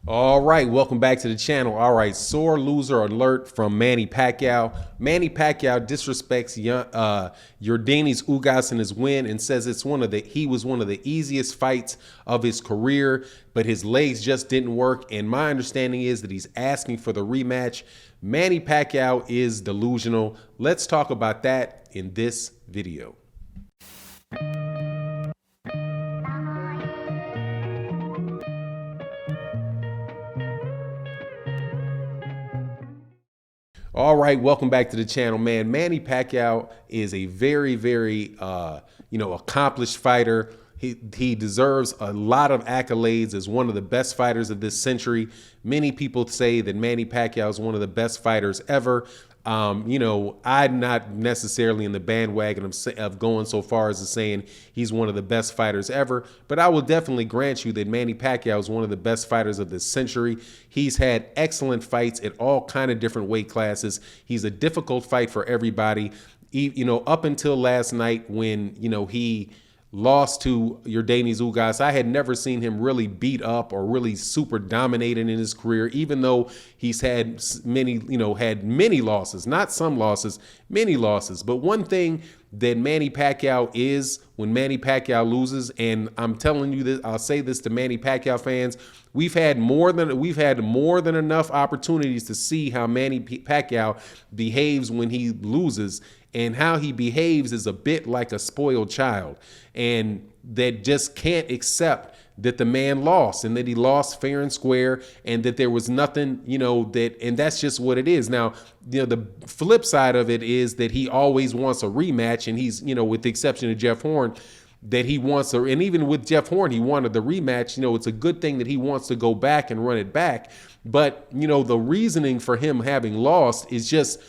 All right, welcome back to the channel. All right, sore loser alert from Manny Pacquiao. Manny Pacquiao disrespects Yordenis Ugas in his win and says he was one of the easiest fights of his career, but his legs just didn't work. And my understanding is that he's asking for the rematch. Manny Pacquiao is delusional. Let's talk about that in this video. All right, welcome back to the channel, man. Manny Pacquiao is a very, accomplished fighter. He deserves a lot of accolades as one of the best fighters of this century. Many people say that Manny Pacquiao is one of the best fighters ever. I'm not necessarily in the bandwagon of going so far as to saying he's one of the best fighters ever, but I will definitely grant you that Manny Pacquiao is one of the best fighters of this century. He's had excellent fights at all kind of different weight classes. He's a difficult fight for everybody. Up until last night when, he lost to Yordenis Ugas. I had never seen him really beat up or really super dominated in his career, even though he's had many losses, not some losses, many losses. But one thing that Manny Pacquiao is, when Manny Pacquiao loses, and I'm telling you this, I'll say this to Manny Pacquiao fans, we've had more than enough opportunities to see how Manny Pacquiao behaves when he loses. And how he behaves is a bit like a spoiled child, and that just can't accept that the man lost and that he lost fair and square and that there was nothing, and that's just what it is. Now, the flip side of it is that he always wants a rematch, and he's, with the exception of Jeff Horn, that he wants to, and even with Jeff Horn, he wanted the rematch. It's a good thing that he wants to go back and run it back. But, the reasoning for him having lost is just,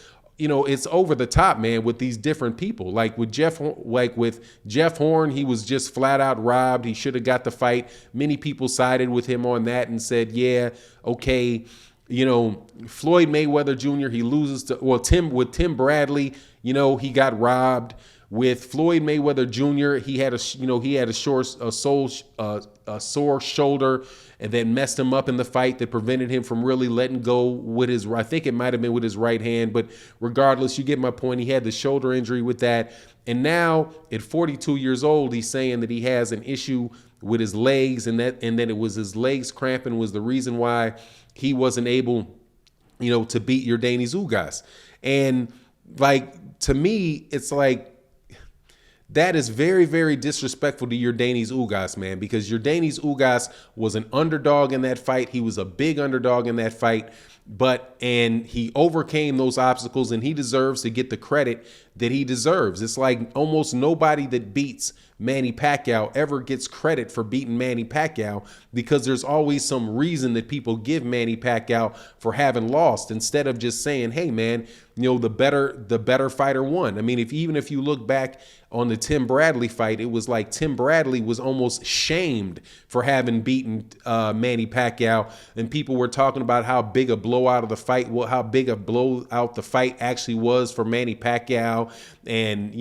it's over the top, man, with these different people. Like with Jeff Horn, he was just flat out robbed. He should have got the fight. Many people sided with him on that and said, yeah, okay. Floyd Mayweather Jr., he loses to, Tim Bradley, he got robbed. With Floyd Mayweather Jr., he had a sore shoulder, and then messed him up in the fight that prevented him from really letting go with his, I think it might have been with his right hand, but regardless, you get my point. He had the shoulder injury with that. And now at 42 years old, he's saying that he has an issue with his legs, and that it was his legs cramping was the reason why he wasn't able, to beat Yordenis Ugas. And to me, it's like, that is very, very disrespectful to Yordenis Ugas, man, because Yordenis Ugas was an underdog in that fight. He was a big underdog in that fight, and he overcame those obstacles, and he deserves to get the credit that he deserves. It's like almost nobody that beats Manny Pacquiao ever gets credit for beating Manny Pacquiao, because there's always some reason that people give Manny Pacquiao for having lost, instead of just saying, hey, man, the better fighter won. I mean, even if you look back on the Tim Bradley fight, it was like Tim Bradley was almost shamed for having beaten Manny Pacquiao, and people were talking about how big a blowout of the fight, how big a blowout the fight actually was for Manny Pacquiao, and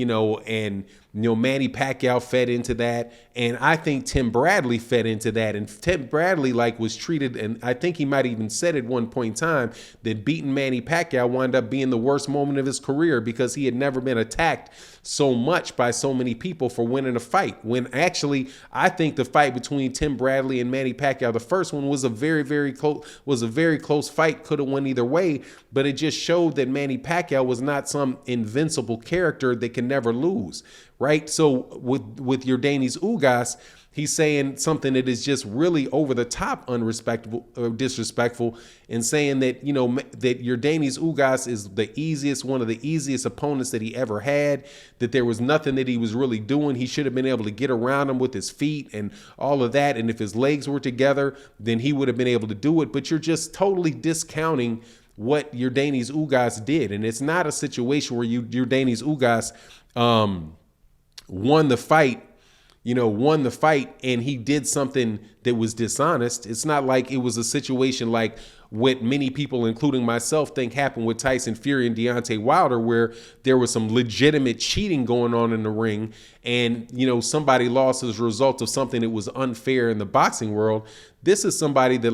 Manny Pacquiao fed into that, and I think Tim Bradley fed into that, and Tim Bradley was treated, and I think he might even said at one point in time that beating Manny Pacquiao wound up being the worst moment of his career, because he had never been attacked so much by so many people for winning a fight. When actually, I think the fight between Tim Bradley and Manny Pacquiao, the first one, was a very close fight. Could have went either way, but it just showed that Manny Pacquiao was not some invincible character that can never lose, right? So with Yordenis Ugas, he's saying something that is just really over the top unrespectable or disrespectful, and saying that, that Yordenis Ugas is one of the easiest opponents that he ever had, that there was nothing that he was really doing. He should have been able to get around him with his feet and all of that. And if his legs were together, then he would have been able to do it. But you're just totally discounting what Yordenis Ugas did. And it's not a situation where Yordenis Ugas won the fight, won the fight and he did something that was dishonest. It's not like it was a situation like what many people, including myself, think happened with Tyson Fury and Deontay Wilder, where there was some legitimate cheating going on in the ring and, somebody lost as a result of something that was unfair in the boxing world. This is somebody that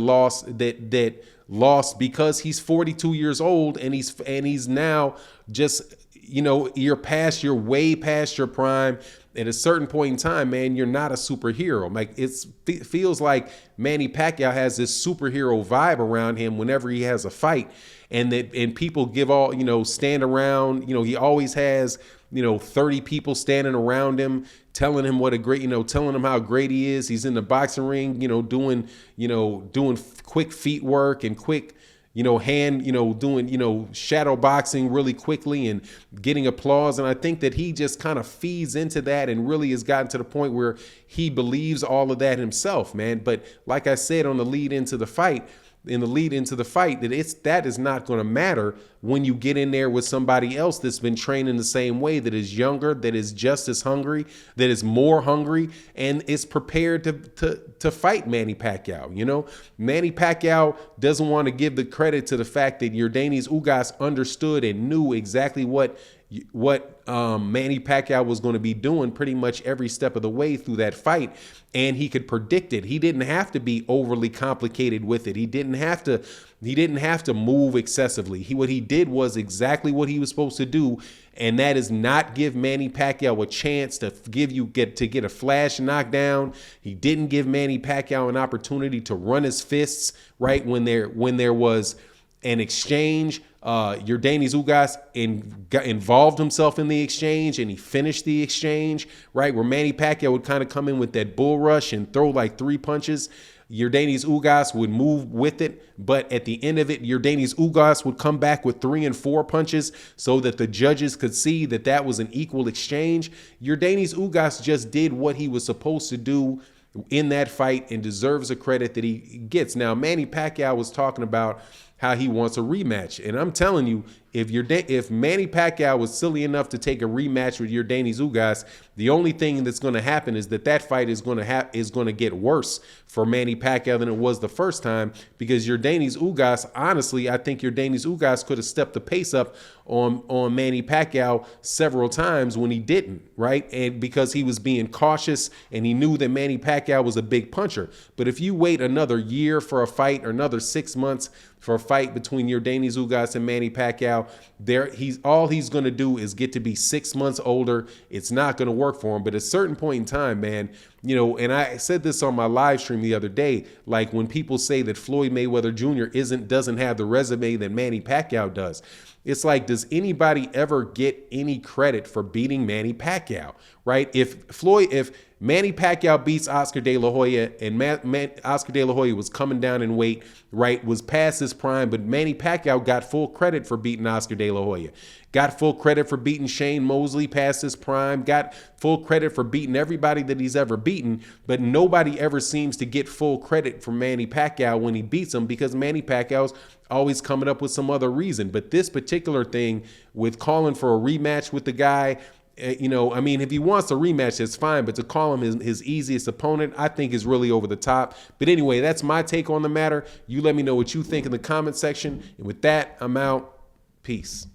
lost because he's 42 years old and he's now just, you're way past your prime. At a certain point in time, man, you're not a superhero. Like it feels like Manny Pacquiao has this superhero vibe around him whenever he has a fight, and people give all, stand around. He always has 30 people standing around him, telling him what a great, telling him how great he is. He's in the boxing ring, doing quick feet work and quick, doing, shadow boxing really quickly and getting applause. And I think that he just kind of feeds into that and really has gotten to the point where he believes all of that himself, man. But like I said, on the lead into the fight, that is not going to matter when you get in there with somebody else that's been training the same way, that is younger, that is just as hungry, that is more hungry, and is prepared to fight Manny Pacquiao. Manny Pacquiao doesn't want to give the credit to the fact that Yordenis Ugas understood and knew exactly what Manny Pacquiao was going to be doing pretty much every step of the way through that fight, and he could predict it. He didn't have to be overly complicated with it. He didn't have to move excessively. What he did was exactly what he was supposed to do, and that is not give Manny Pacquiao a chance to get a flash knockdown. He didn't give Manny Pacquiao an opportunity to run his fists right when there was an exchange. Yordenis Ugas involved himself in the exchange, and he finished the exchange, right? Where Manny Pacquiao would kind of come in with that bull rush and throw like 3 punches. Yordenis Ugas would move with it, but at the end of it, Yordenis Ugas would come back with 3 and 4 punches so that the judges could see that was an equal exchange. Yordenis Ugas just did what he was supposed to do in that fight and deserves the credit that he gets. Now, Manny Pacquiao was talking about how he wants a rematch, and I'm telling you, if Manny Pacquiao was silly enough to take a rematch with Yordenis Ugas, the only thing that's going to happen is that fight is going to get worse for Manny Pacquiao than it was the first time, because Yordenis Ugas, honestly, I think Yordenis Ugas could have stepped the pace up on Manny Pacquiao several times when he didn't, right? And because he was being cautious and he knew that Manny Pacquiao was a big puncher. But if you wait another year for a fight or another 6 months for a fight between Yordenis Ugas and Manny Pacquiao, all he's going to do is get to be 6 months older. It's not going to work for him. But at a certain point in time, man, and I said this on my live stream the other day, like when people say that Floyd Mayweather Jr. doesn't have the resume that Manny Pacquiao does. It's like, does anybody ever get any credit for beating Manny Pacquiao, right? If Manny Pacquiao beats Oscar De La Hoya, and Oscar De La Hoya was coming down in weight, right, was past his prime, but Manny Pacquiao got full credit for beating Oscar De La Hoya, got full credit for beating Shane Mosley past his prime, got full credit for beating everybody that he's ever beaten, but nobody ever seems to get full credit for Manny Pacquiao when he beats him, because Manny Pacquiao's always coming up with some other reason. But this particular thing with calling for a rematch with the guy, I mean, if he wants a rematch, that's fine. But to call him his easiest opponent, I think is really over the top. But anyway, that's my take on the matter. You let me know what you think in the comment section. And with that, I'm out. Peace.